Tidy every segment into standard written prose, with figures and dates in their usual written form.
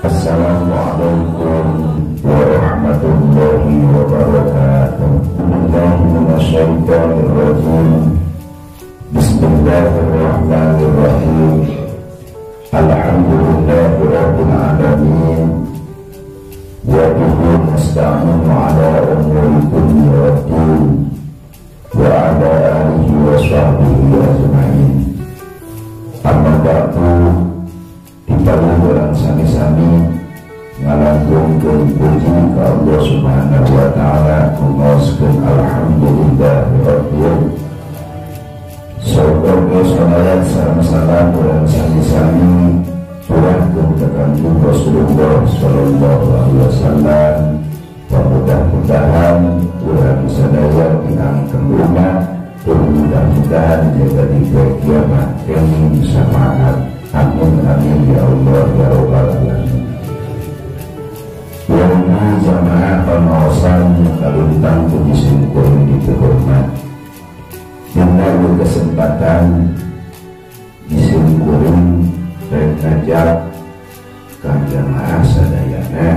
Assalamualaikum warahmatullahi wabarakatuh. Bismillahirrahmanirrahim. Bismillahirrahmanirrahim. Alhamdulillahirabbil alamin. Wa bihi nasta'inu ala umuri dunya waddin. Wa ala alihi wa sahbihi ajma'in. Amma ba'du. Dipaluran sami-sami ngalanggungkeun puji ka Allah Subhanahu wa taala, ngoskeun alhamdulillahirabbil. Saudara saudara salam urang sami-sami surahkeun ka kanjeng Rasulullah sallallahu alaihi wasallam. Mudah-mudahan urang sadaya pinangkeun rumah, mudah-mudahan jaga diberi kiamat yang samaat. Amin amin ya Allah ya Rabbal alamin. Warna jamaah pengawasan kaluntang puji syukur yang dihormat. Dengan kesempatan disyukurin dan ngajak ka jamaah sadayana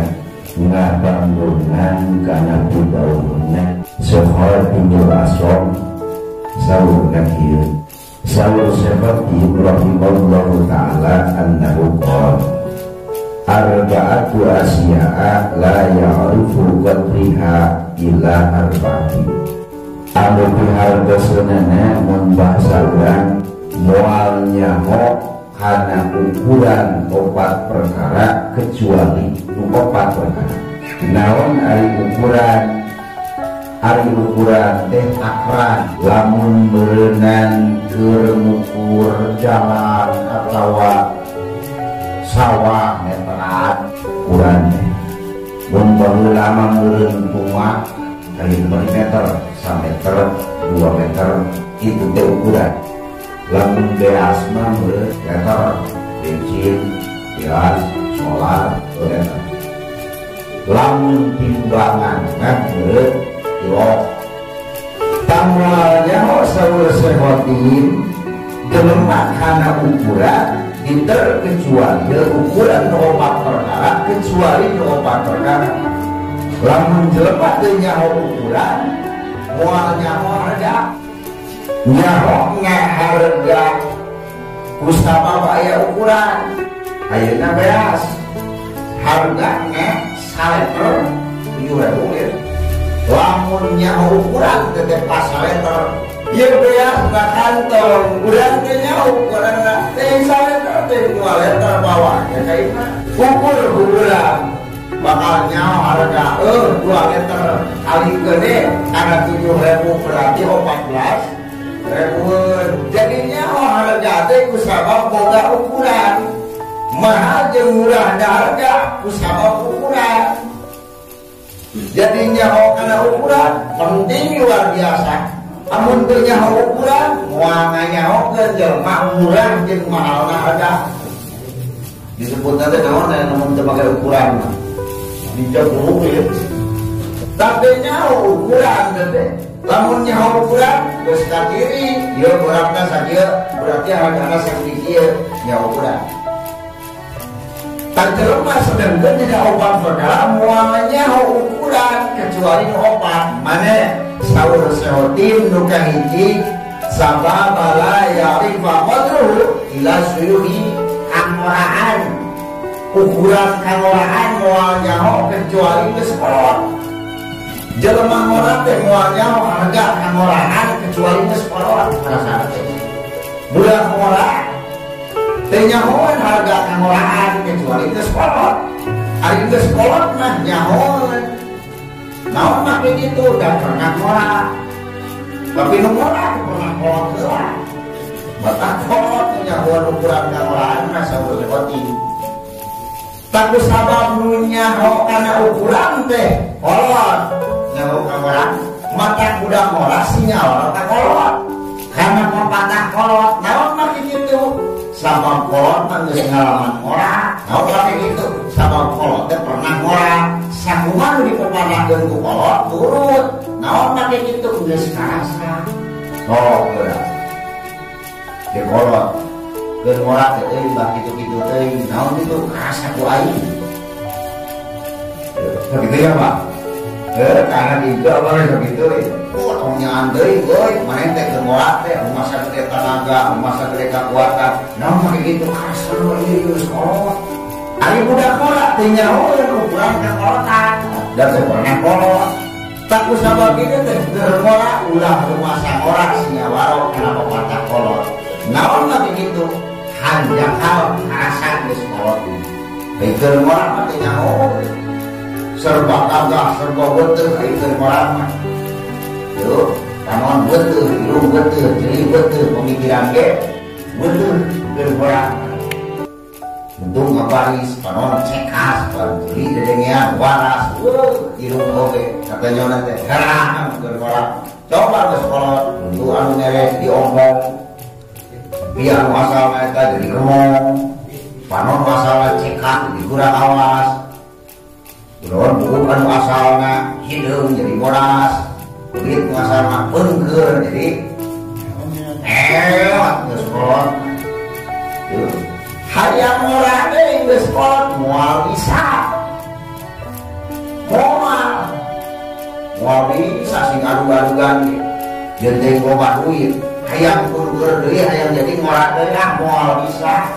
ngabangunan kana pidaunan sohor pinjul asom saurna kieu. Sawur sebab Ibrahim Allah Ta'ala annahu qala arba'atu asya'a la ya'rifu qadriha illa arba'ati. Anu dihartoseunana mun basa urang moal nyaho kana ukuran 4 perkara kecuali 4 perkara. Naon ari ukuran? Ari ukuran teh akran, lamun berenang keur ngukur jalan atawa sawah meteran ukuran teh. Mun baheula mah meureun tua ari meter, 1 meter, 2 meter itu teh ukuran. Lamun beas mah meureun meter, bensin, gas, solar, meter. Lamun timbangan kan meureun kilo. Tamualnya sawur sehotin jelema kana ukuran terkecuali ukuran 4 perkara kecuali 4 perkara. Lamun jelema teu nyaho ukuran moal nyaho harga, nyaho ngaharga kusabab aya ukuran. Ayeuna beas harga saleter 7.000. Lamun nyaho ukuran tetep pas saleter, ieu beas na kantong urang teh nyaho ukuran teh saleter teh 2 liter bawah ya kaina ukur urang bakal nyaho harga 2 liter kali gede kana 7.000 berarti 14.000. Jadi nyaho harga teh kusabab boga ukuran, mahal jeung murah harga kusabab ukuran. Jadi nyaho kana ukuran penting luar biasa. Amun teu nyaho ukuran moal nganyahokeun jelema murah jeung mahalna harga. Disebutna teh naon namun teu make ukuran mah. Dijago we. Tapi nyaho ukuran teh. Lamun nyaho ukuran geus ka kiri, ieu urangna sakieu berarti hargana sakieu nyaho ukuran. Tak jelema sedengkeun dina 4 perkara moal nyaho ukuran kecuali 4. Mane sawur sehotin nu kahiji sababa la ya'rifa qadruhu ila suyuhi kamoraan. Ukuran kamoraan moal nyaho kecuali geus kolot. Jelema ngora teh moal nyaho harga kamoraan kecuali geus kolot. Rasa budak ngora teh nyahoan harga kamoraan kecuali geus kolot. Ari geus kolot mah nyahoan. Naon mah kitu da pernah ngora. Tapi nu ngora pernah kolot heula. Batak kolot nyahoan ukuran kamoraan mah saur lewati. Tapi sabab nu nyaho kana ukuran teh kolot. Nyaho kamoraan mata budak ngora sinyal ta kolot. Karena pepatah kolot naon mah kitu. Sabab kolot mah geus ngalaman ngora. Naon mah kitu. Sabab kolot teh pernah ngora. Sakumaha nu dipepatahkeun ku kolot turut. Naon mah kitu geus karasa. Oh, geura. Ke kolot keur ngora teh euy bah kitu-kitu teuing. Naon itu karasa ku aing. begitu ya Pak. Karena itu apa begitu potongnya andai mana teh kemorat teh rumah sakit tenaga rumah sakit kekuatan nah kayak gitu kasar ini sekolah hari budak kolak tinggal ukuran kekuatan dan sebenarnya kolot tak usah begitu teh kemorat ulah rumah sakit sinyawaro kenapa patah kolot naon nggak begitu hanya hal kasar di sekolah ini kemorat mati nyawa serba kagak, serba betul, itu orang tuh, tangan betul, hidung betul, jeli betul, pemikiran betul, orang bentuk ngabaris, panon cekas, jeli dedengnya waras, hidung oke, katanya nanti herang, orang coba ke sekolah, untuk anu neres diomong, biar masalah mereka jadi remong, panon masalah cekas, dikurang awas. Belum bukan asalnya hidung jadi bodas, kulit asalnya pengger jadi ke sekolah. Hayang murah deh ke sekolah mual bisa, mual bisa sing adu-aduan jadi gobat duit. Hayang pengger deh, hayang jadi murah deh mual bisa.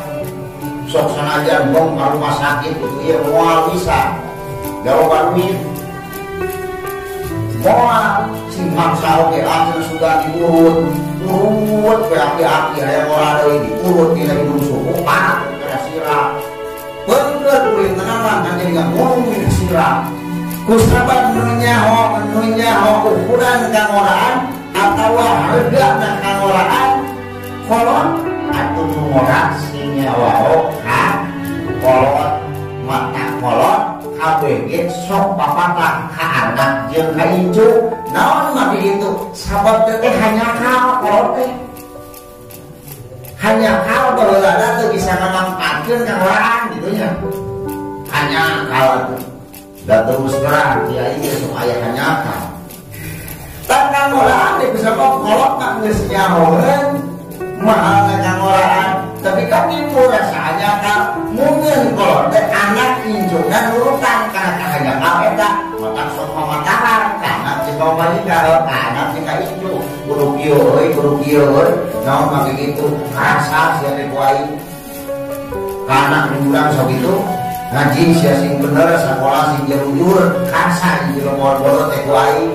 Sok sanajan dong kalau rumah sakit itu ya mual bisa. Jawaban duit moal si maksa oke asal sudah diurut ke aki-aki yang orang ada diurut di lagi suku panas kena sirah bener boleh menaman nanti dengan ngomongin sirah kusabat menunyaho ukuran kang orang atau harga kang orang kolot atau mengorang sinyawao kolot mata kolot ABG sok papatah ka anak jeung ka incu naon mah itu sabab teh hanya kal teh hanya kal baheula teh bisa ngamanfaatkeun ka orang gitu nya hanya kal da terus terang dia ieu sok aya hanya kal tangkang orang teh bisa kolot mah geus nyahoeun mahal kang orang tapi kami rasanya kan mungkin kalau teh anak injungan urutan karena hanya kau eta mata sok mamataran karena jika wanita anak jika inju guru kieu naon mah gitu rasa sia teh kuai anak urang sok itu ngaji sia sing bener sakola sing jujur kasa jeung bodoh teh kuai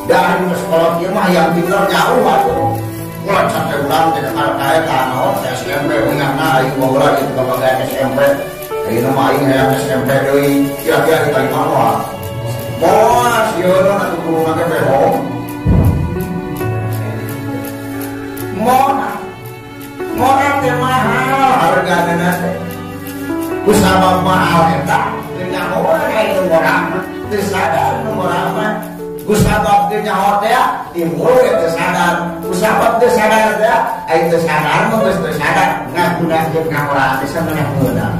dari sekolah kieu mah yang bener jauh atuh kalau sampai ulang tidak kaya tanah SMP ingatnya ayo ngobrol itu kalau saya SMP ayo nama ayo yang SMP doi kira-kira kita gimana bos yono nanti guru nanti behong mona teh mahal harganya nanti usaha mahal eta dengan orang itu orang tersadar nomor apa Gusabab teh nyaho teh timbul teh sadar, gusabab teh sadar teh, ai teh sadar mah geus teh sadar, ngagunakeun ka urang teh sabeunah-beunah.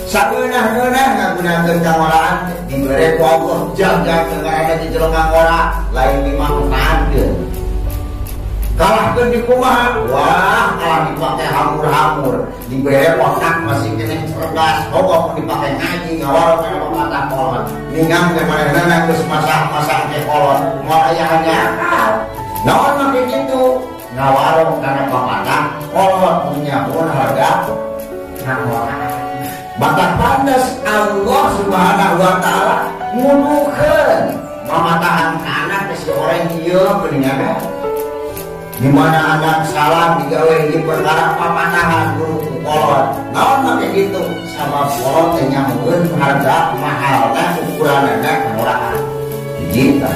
Sabeunah-beunah ngagunakeun ka urang dibere ku Allah jaga negara di jero ngora lain dimanfaatkeun. Kalahkeun di kumaha? Wah, kalah dipake hamur-hamur, dibere otak masih kene cerdas, pokok dipake ngaji ngawal kana mata kolot. Ningang teh manehna geus masak-masak teh kolot, moal aya hanya akal. Naon mah kitu? Ngawal kana papatah kolot punya pun harga ngawal. Maka pandas Allah Subhanahu wa taala ngudukeun mamatahan kana teh si orang ieu geuningan. Di mana anak salah digawe di perkara papatahan guru kolot naon mah gitu sama kolot teh nyampeun harga mahalna ukuranna murahan hiji tah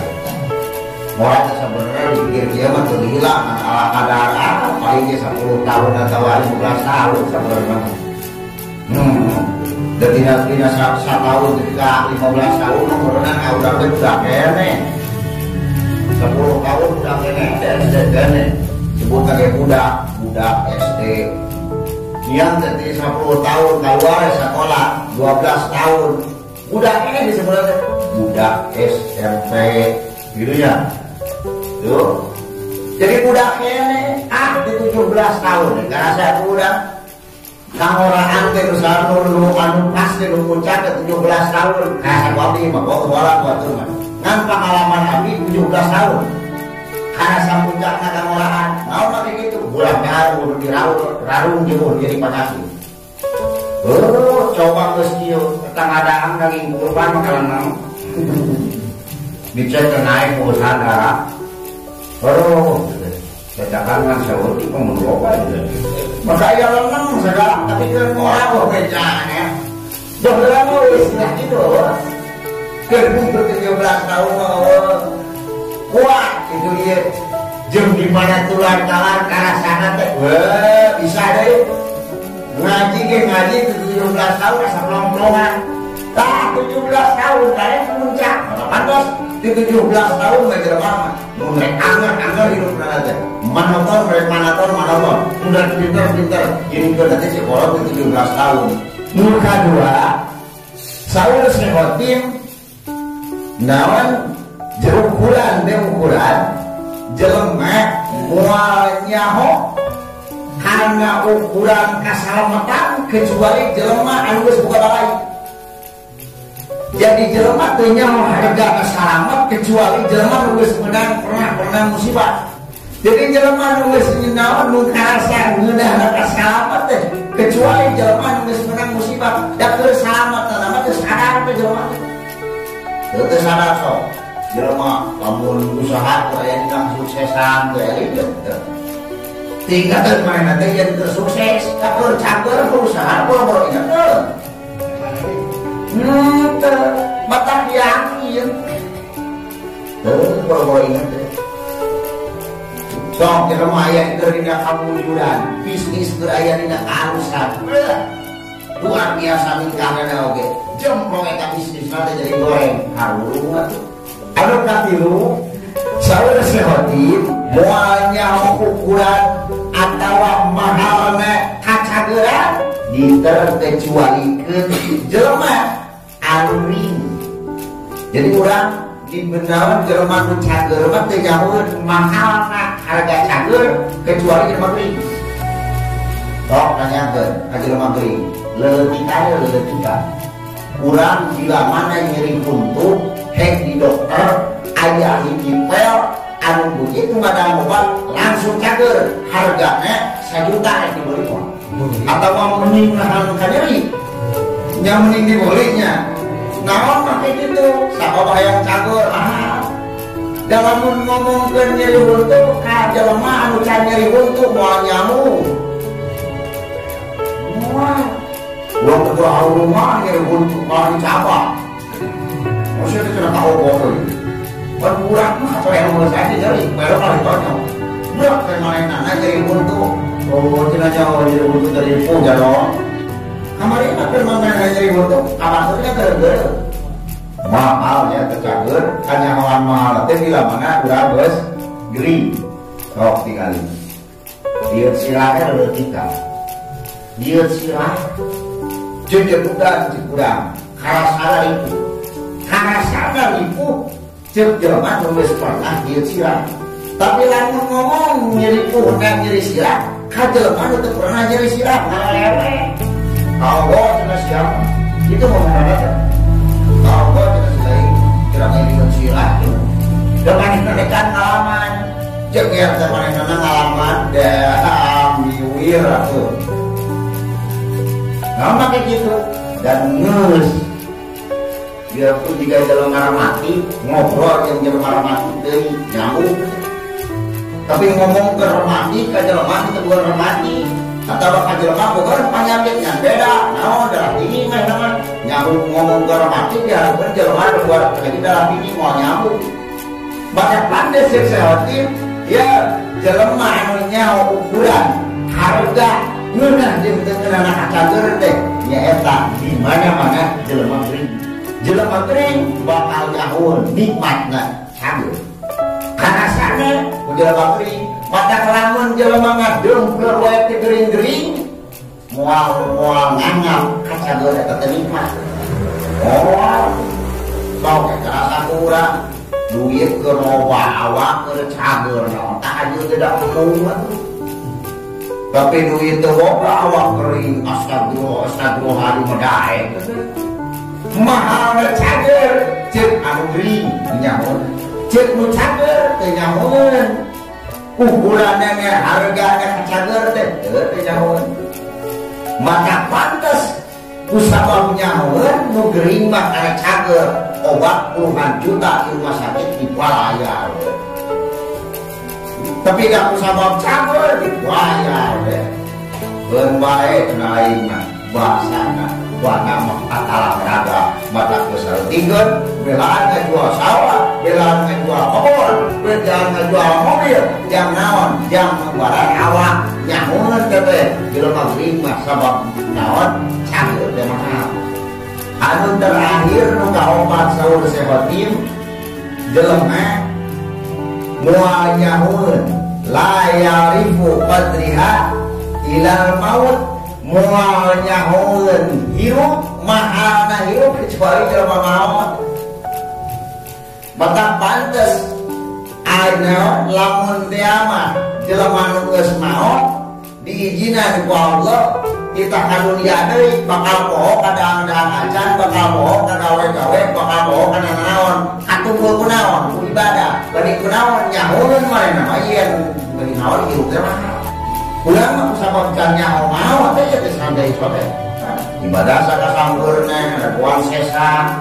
murah teh sabenerna dipikir ieu mah teu hilang ala kadar paling ge 10 tahun atau 15 tahun sabenerna dan tidak setahun ketika 15 tahun umurna udah kene 10 tahun udah kene sebut kayak budak SD yang tadi 10 tahun keluar sekolah 12 tahun budak ini disebutnya budak SMP gitu ya tuh jadi budak ini di 17 tahun karena saya budak Kangoraan teh usaha nu anu pasti nu puncak ke 17 tahun. Ka wabi mah kok wala buat mah. Ngan pengalaman abi 17 tahun. Karena sapuncakna kangoraan. Naon mah kitu? Bulan baru diraul rarung jeung jadi panyakit. Oh, coba geus kieu tetanggadaan daging kurban mah kalan naon. Dicek naik usaha darah. Oh, sedangkan kan seutik menurut maka ya lenang segala tapi kan orang bejanya doa mau istilah itu kerbu 17 tahun kuat itu dia jam dimana tular talar karasana teh bisa deh ngaji ke ngaji 17 tahun asa pelong-pelongan tak 17 tahun kalian puncak pantas di 17 tahun mereka mama mereka anggar hidup aja manotor udah pintar ini ke nanti sekolah ke 17 tahun nur kedua Saul sehotim nawan jeruk bulan ukuran jelema moal nyaho karena ukuran keselamatan kecuali jelema anu geus boga balai. Jadi jelema teu nyaho harga selamat kecuali jelema nu geus pernah musibah. Jadi jelema nu geus naon nu karasa ngeunah selamat teh kecuali jelema nu geus menang musibah da keur selamat nama teh sadar teh jelema. Teu sadar sok. Jelema lamun usaha teh aya dina suksesan teh itu. Tinggal mana teh yang sukses keur cager usaha boro-boro ingat teh. Mata yakin boro-boro ingat deh sok kita maya kerina kamujuran bisnis keraya dina keharusan luar biasa mingkana oke jempong eta bisnis nanti jadi goreng harung anu katilu Saul sehotim moalnya ukuran atawa mahalna kacageran diterkecualikeun jelema anu ring. Jadi orang di benawan jelema nu cager mah teu nyahoeun mahalna harga cager kecuali jelema ring. Sok nanyakeun ka jelema ring, leutik aya leutik ka. Urang bila mana nyeri kuntuk hek di dokter aya hiji pel anu begitu ngadang obat langsung cager hargana 1 juta dibeli mah. Atau mending nahan ka nyeri. Nya mending dibelinya. Naon make gitu sakoba hayang cager dalam ngomongkeun nyeri buntu ka jelema anu can nyeri buntu moal nyamuk moal uang kedua rumah nyeri buntu malah dicabak maksudnya itu kena tahu bodoh kan kurang mah apa yang mau saya nyeri baru kali tanya berat kayak mana nyeri buntu oh tidak jauh nyeri buntu dari puja dong kemarin apa yang nyeri buntu kabarnya gara-gara mahalnya tercager hanya mahal teh bila mana udah bos gering sok tinggalin dia silahnya leutika dia silah jujur udah kurang karasana itu cek jelema nu geus pernah dia silah tapi lamun ngomong nyeri pundak nyeri silah ka jelema nu teu pernah nyeri silah ngalewe Allah cenah siapa itu mau mana Allah kita selain kira-kira dengan silah dengan menekan ngalaman jeger dengan ngalaman dan miwir tuh nama kayak gitu dan ngus biar pun jika dalam marah mati ngobrol yang dalam marah mati dari nyamuk tapi ngomong ke remati ke dalam mati ke bukan remati atau ke dalam bukan penyakitnya beda nah darah tinggi mah nama nyamuk ngomong ke remati dia bukan dalam mati buat lagi darah tinggi mau nyamuk maka pandai sehotim ya dalam manunya ukuran harga ngeunah jeung teu kenana kacager teh nyaeta di mana-mana jelema gering bakal nyahoeun nikmatna cager karasana ku jelema gering mata lamun jelema ngadengkeun wae teh gering-gering moal ngangap kacager eta teh nikmat oh sok karasa kurang duit ke loba awak ke cager naon tah aja tidak ngomong Tapi duit itu awak kering, astagfirullah, astagfirullah hari medai. Mahal cager, cek anu kering, nyamun. Cek nu cager, nyamun. Ukurannya harganya cager teh, nyamun. Maka pantas usabab nyamun nu kering mah karena cager, obat puluhan juta di rumah sakit dibayar. Tapi gak usabab cager dibayar deh. Berbaik naik mah bahasana wana mah katalah raga mata kesal tinggal belaan ngejual sawah, belaan ngejual kebun, belaan ngejual mobil, yang naon, yang barang awak nyamun teh jelema geuning mah sabab naon cager teh mahal. Anu terakhir nu kaopat saur sehotim jelema moal nyamun la yarifu qadriha ilal maut, moal nyamun hirup mahalna hirup kecuali jelema maut. Maka pantes ayeuna lamun teu mah jelema nu geus maot diizinan ku Allah kita kadunya deui bakal poho kadang-kadang acan, bakal poho ka gawe-gawe, bakal poho kana naon atuh kunaon ku ibadah bari kunaon nyamun marena mah yen bari naon hirup teh mahal. Ulang mah kusabab can nyaho maot teh teh santai sote. Ibadah sakasampeurna ada kuan sesa.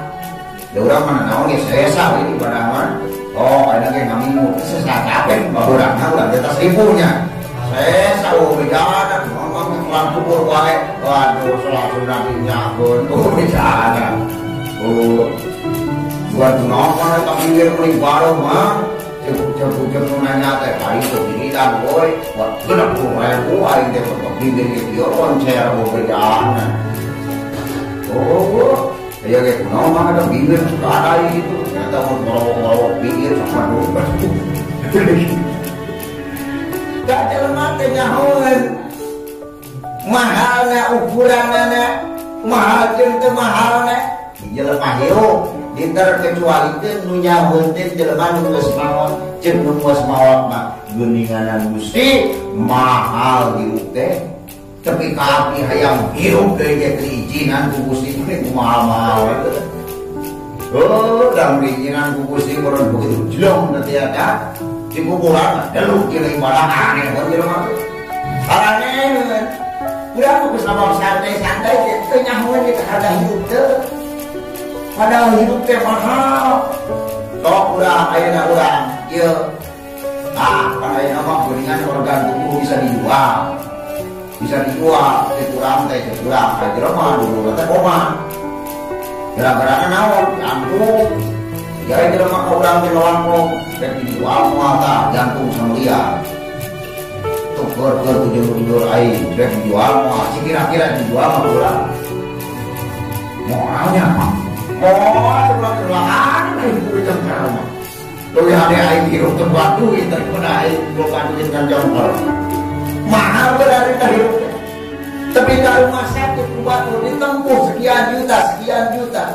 Da urang mah naon ge sesa we ibadah mah. Oh, ayeuna ge ngamingu sesa capek baburangna urang teh 1000-nya. Sesa ubidana ngomong kelan kubur wae. Waduh, salat sunah nyakeun ubidana. Buat nongol tak pinggir kuning baru mah. Cek-cek nanya teh kali itu diridan boy. Wah, genep 20.000 aing teh untuk pinggir ieu konser ubidana. Oh, ya ge kunaon mah ada pinggir ada itu. Ternyata mau pinggir sama dulu. Gak jelema teh nyahoeun. Mahalna ukuranana, mahal jeung teu mahalna. Jelema hirup diterkecualikeun nu nyahoeun teh jelema nu geus maot, jeung nu geus maot mah geuninganan Gusti mahal hirup teh. Tapi kapi hayang hirup deui ge diizinan ku Gusti teh mahal-mahal. Oh, dang diizinan ku Gusti urang begitu jelong teh ada. Di kuburan deluk kira ibadah aneh kan jelema teh. Aneh. Urang geus sabab santai-santai teh nyahoeun kita kada hidup teh. Padahal hidup teh mahal. Sok urang ayeuna urang ieu pada ayeuna mah geuningan organ tubuh bisa dijual. Bisa dijual teh urang teh urang ka jelema dulu teh koma. Gara-gara naon? Jantung. Jadi jelema ka urang teh lawan dan dijual muata jantung sama liar tuker tujur air dan dijual muat si kira-kira dijual mah kurang moralnya sebelah kelahan itu jengkar mah lu yang ada air hirup tempat duit daripada air bukan duit kan jongkar mahal berarti hirup tapi dari rumah sakit buat ditempuh sekian juta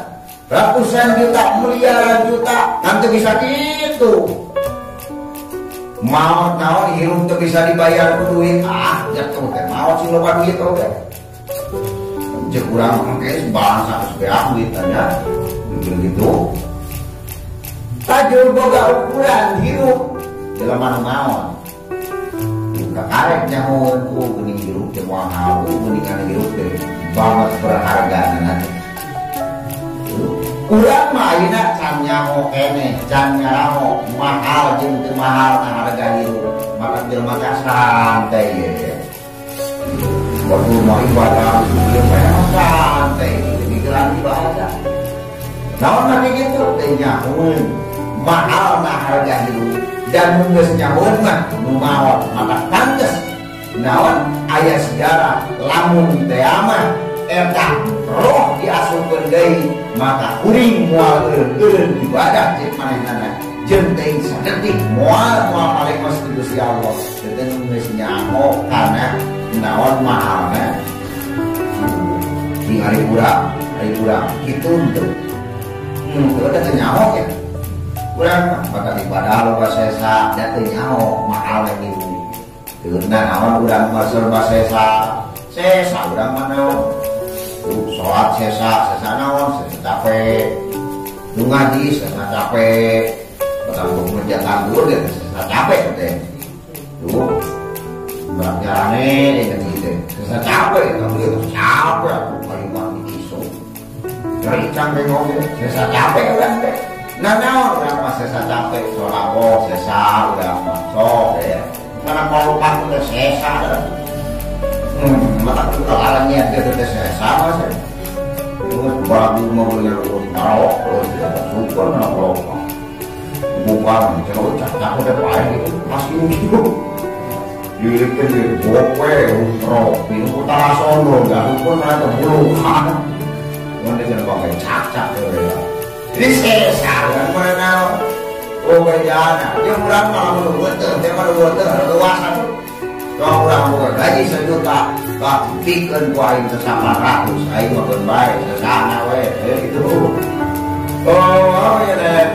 ratusan juta, miliaran juta, nanti bisa gitu. Maut naon hirup tuh bisa dibayar ku duit, jatuh teh maut sih loba duit oke. Cek urang mangke bangsa sebeak duit tanya, gitu. Tajul boga ukuran hirup dalam anu maut. Kakarek nyahoeun ku geuning hirup teh mahal, geuningan hirup teh banget berharga nanti. Urang mah ayeuna can nyaho keneh, can nyaho mahal jeung teu mahal na harga hirup. Maka jelema ka santai ge. Waktu mau ibadah, jelema santai, pikiran ibadah. Naon mah kitu teh nyahoeun mahal na harga hirup dan mun geus nyahoeun mah nu maot maka pantes. Naon aya sejarah lamun teh mah eta roh diasupkeun deui maka kuring moal eureun ibadah cek manehna jeung teuing sadetik moal paling Gusti Gusti Allah teu geus nyaho kana naon mahalna di hari urang kitu teu teu nyaho ya urang maka ibadah loba sesa da teu nyaho mahal lagi Nah, naon urang serba sesa urang mana sholat sesa naon sesa capek, ngaji sesa capek, betapa menjaga dulu dia sesa capek deh, tuh berjalannya dengan gitu, sesa capek, kamu itu capek, paling banyak isu, dari canggih ngomong sesa capek urang deh, nah naon urang pas sesa capek, sholat sesa urang masuk ya. Karena kalau pakai udah sesa, maka kekalahannya dia udah sesa mas. Terus baru mau nyeluruh marok, terus syukur nak pelopor. Bukan, kalau cakap udah pahit itu masih ujuk. Dilihat di bope, umroh, minum utara sono, nggak syukur mereka buluhan. Kemudian jangan pakai cak ya. Ini sesa kan mana? Oh bejana, dia pulang malah menurut dia menurut luasan. Kalau pulang bukan gaji sejuta, tak bikin kuain sesama ratus, ayo makan baik sesana weh, itu. Oh ya deh,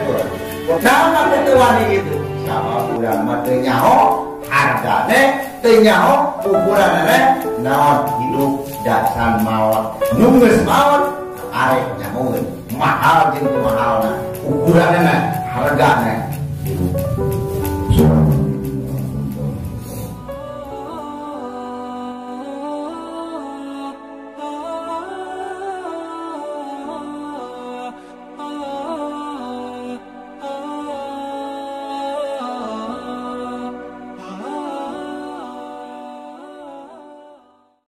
nama ketuaan itu sama pulang mati nyaho, harganya nyaho, ukurannya naon hidup dasar mawon, nunggus mawon, arek nyamun, mahal jeung mahal na, ukurannya harganya